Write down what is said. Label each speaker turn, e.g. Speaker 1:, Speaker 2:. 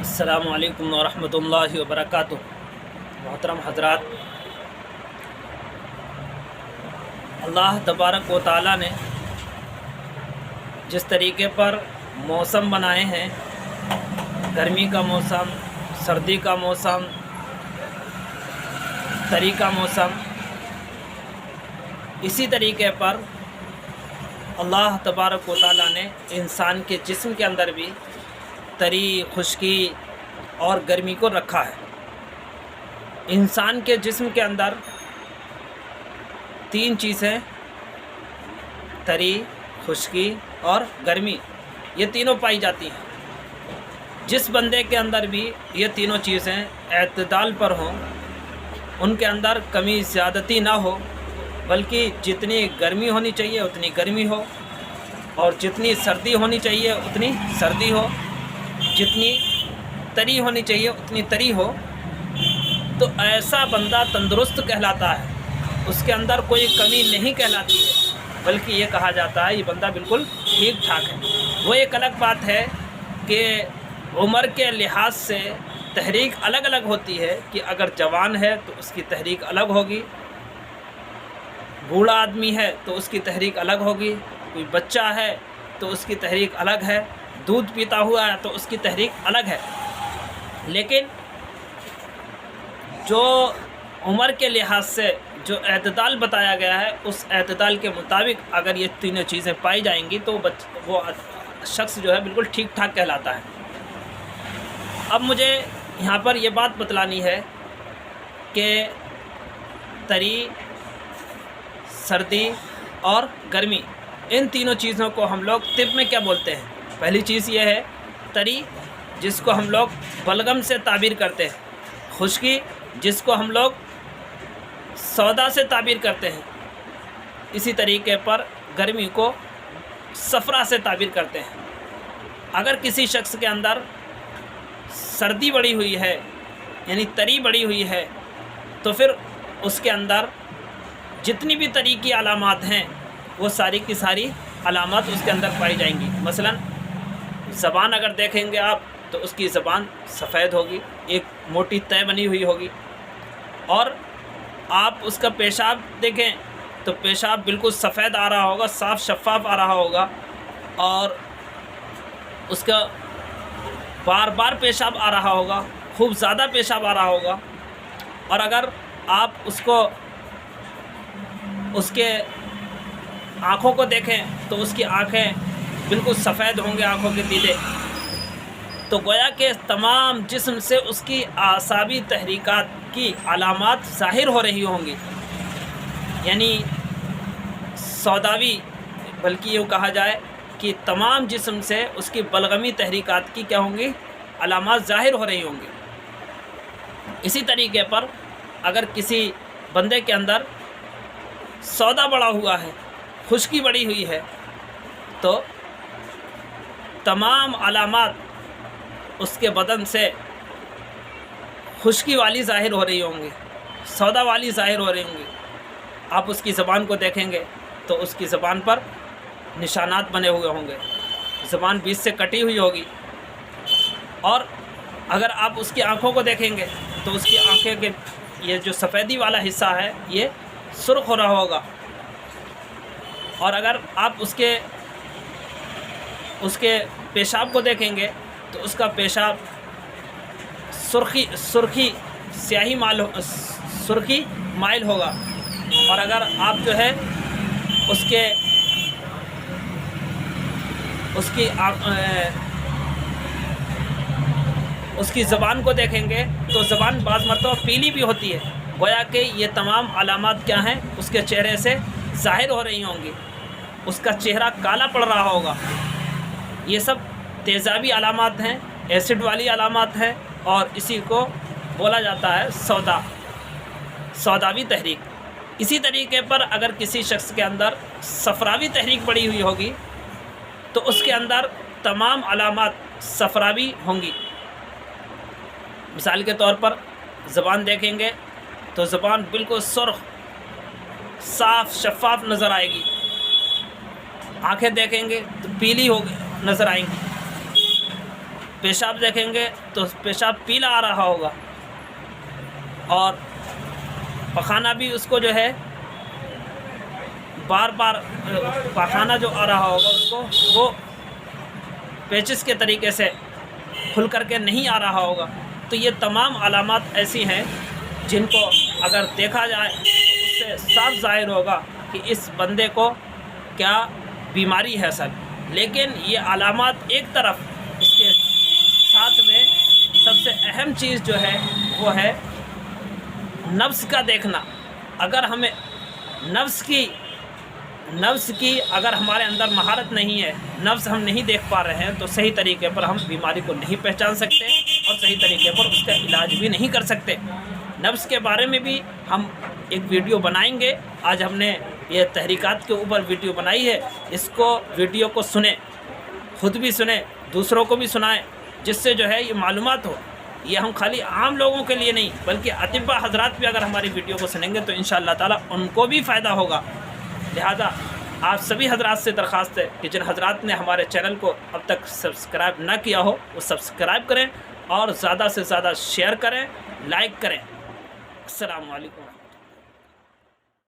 Speaker 1: السلام علیکم ورحمۃ اللہ وبرکاتہ۔ محترم حضرات، اللہ تبارک و تعالیٰ نے جس طریقے پر موسم بنائے ہیں، گرمی کا موسم، سردی کا موسم، طری کا موسم، اسی طریقے پر اللہ تبارک و تعالیٰ نے انسان کے جسم کے اندر بھی طری، خشکی اور گرمی کو رکھا ہے۔ انسان کے جسم کے اندر تین چیزیں، طری، خشکی اور گرمی، یہ تینوں پائی جاتی ہیں۔ جس بندے کے اندر بھی یہ تینوں چیزیں اعتدال پر ہوں، ان کے اندر کمی زیادتی نہ ہو، بلکہ جتنی گرمی ہونی چاہیے اتنی گرمی ہو، اور جتنی سردی ہونی چاہیے اتنی سردی ہو، جتنی طری ہونی چاہیے اتنی طری ہو، تو ایسا بندہ تندرست کہلاتا ہے۔ اس کے اندر کوئی کمی نہیں کہلاتی ہے، بلکہ یہ کہا جاتا ہے یہ بندہ بالکل ٹھیک ٹھاک ہے۔ وہ ایک الگ بات ہے کہ عمر کے لحاظ سے تحریک الگ الگ ہوتی ہے، کہ اگر جوان ہے تو اس کی تحریک الگ ہوگی، بوڑھا آدمی ہے تو اس کی تحریک الگ ہوگی، کوئی بچہ ہے تو اس کی تحریک الگ ہے، دودھ پیتا ہوا ہے تو اس کی تحریک الگ ہے۔ لیکن جو عمر کے لحاظ سے جو اعتدال بتایا گیا ہے، اس اعتدال کے مطابق اگر یہ تینوں چیزیں پائی جائیں گی تو وہ شخص جو ہے بالکل ٹھیک ٹھاک کہلاتا ہے۔ اب مجھے یہاں پر یہ بات بتلانی ہے کہ طری، سردی اور گرمی، ان تینوں چیزوں کو ہم لوگ طب میں کیا بولتے ہیں؟ پہلی چیز یہ ہے طری، جس کو ہم لوگ بلغم سے تعبیر کرتے ہیں، خشکی جس کو ہم لوگ سودا سے تعبیر کرتے ہیں، اسی طریقے پر گرمی کو صفرا سے تعبیر کرتے ہیں۔ اگر کسی شخص کے اندر سردی بڑھی ہوئی ہے، یعنی طری بڑھی ہوئی ہے، تو پھر اس کے اندر جتنی بھی طری کی علامات ہیں وہ ساری کی ساری علامات اس کے اندر پائی جائیں گی۔ مثلا زبان اگر دیکھیں گے آپ تو اس کی زبان سفید ہوگی، ایک موٹی تہ بنی ہوئی ہوگی، اور آپ اس کا پیشاب دیکھیں تو پیشاب بالکل سفید آ رہا ہوگا، صاف شفاف آ رہا ہوگا، اور اس کا بار بار پیشاب آ رہا ہوگا، خوب زیادہ پیشاب آ رہا ہوگا۔ اور اگر آپ اس کے آنکھوں کو دیکھیں تو اس کی آنکھیں بالکل سفید ہوں گے، آنکھوں کے دیدے، تو گویا کہ تمام جسم سے اس کی اعصابی تحریکات کی علامات ظاہر ہو رہی ہوں گی، یعنی سوداوی، بلکہ یہ کہا جائے کہ تمام جسم سے اس کی بلغمی تحریکات کی کیا ہوں گی؟ علامات ظاہر ہو رہی ہوں گی۔ اسی طریقے پر اگر کسی بندے کے اندر سودا بڑھا ہوا ہے، خشکی بڑھی ہوئی ہے، تو تمام علامات اس کے بدن سے خشکی والی ظاہر ہو رہی ہوں گی، سودا والی ظاہر ہو رہی ہوں گی۔ آپ اس کی زبان کو دیکھیں گے تو اس کی زبان پر نشانات بنے ہوئے ہوں گے، زبان بیچ سے کٹی ہوئی ہوگی، اور اگر آپ اس کی آنکھوں کو دیکھیں گے تو اس کی آنکھیں کے یہ جو سفیدی والا حصہ ہے یہ سرخ ہو رہا ہوگا، اور اگر آپ اس کے پیشاب کو دیکھیں گے تو اس کا پیشاب سیاہی مائل ہوگا، اور اگر آپ جو ہے اس کی زبان کو دیکھیں گے تو زبان بعض مرتبہ پیلی بھی ہوتی ہے، گویا کہ یہ تمام علامات کیا ہیں؟ اس کے چہرے سے ظاہر ہو رہی ہوں گی، اس کا چہرہ کالا پڑ رہا ہوگا۔ یہ سب تیزابی علامات ہیں، ایسڈ والی علامات ہیں، اور اسی کو بولا جاتا ہے سوداوی تحریک۔ اسی طریقے پر اگر کسی شخص کے اندر صفراوی تحریک بڑھی ہوئی ہوگی تو اس کے اندر تمام علامات صفراوی ہوں گی۔ مثال کے طور پر زبان دیکھیں گے تو زبان بالکل سرخ، صاف شفاف نظر آئے گی، آنکھیں دیکھیں گے تو پیلی نظر آئیں گی، پیشاب دیکھیں گے تو پیشاب پیلا آ رہا ہوگا، اور پخانہ بھی اس کو جو ہے بار بار پخانہ جو آ رہا ہوگا اس کو وہ پیچس کے طریقے سے کھل کر کے نہیں آ رہا ہوگا۔ تو یہ تمام علامات ایسی ہیں جن کو اگر دیکھا جائے تو اس سے صاف ظاہر ہوگا کہ اس بندے کو کیا بیماری ہے اصل۔ لیکن یہ علامات ایک طرف، اس کے ساتھ میں سب سے اہم چیز جو ہے وہ ہے نفس کا دیکھنا۔ اگر ہمیں نفس کی اگر ہمارے اندر مہارت نہیں ہے، نفس ہم نہیں دیکھ پا رہے ہیں، تو صحیح طریقے پر ہم بیماری کو نہیں پہچان سکتے اور صحیح طریقے پر اس کا علاج بھی نہیں کر سکتے۔ نفس کے بارے میں بھی ہم ایک ویڈیو بنائیں گے۔ آج ہم نے یہ تحریکات کے اوپر ویڈیو بنائی ہے، اس کو ویڈیو کو سنیں، خود بھی سنیں، دوسروں کو بھی سنائیں، جس سے جو ہے یہ معلومات ہو۔ یہ ہم خالی عام لوگوں کے لیے نہیں بلکہ اطباء حضرات بھی اگر ہماری ویڈیو کو سنیں گے تو انشاءاللہ تعالیٰ ان کو بھی فائدہ ہوگا۔ لہذا آپ سبھی حضرات سے درخواست ہے کہ جن حضرات نے ہمارے چینل کو اب تک سبسکرائب نہ کیا ہو وہ سبسکرائب کریں اور زیادہ سے زیادہ شیئر کریں، لائک کریں۔ السلام علیکم۔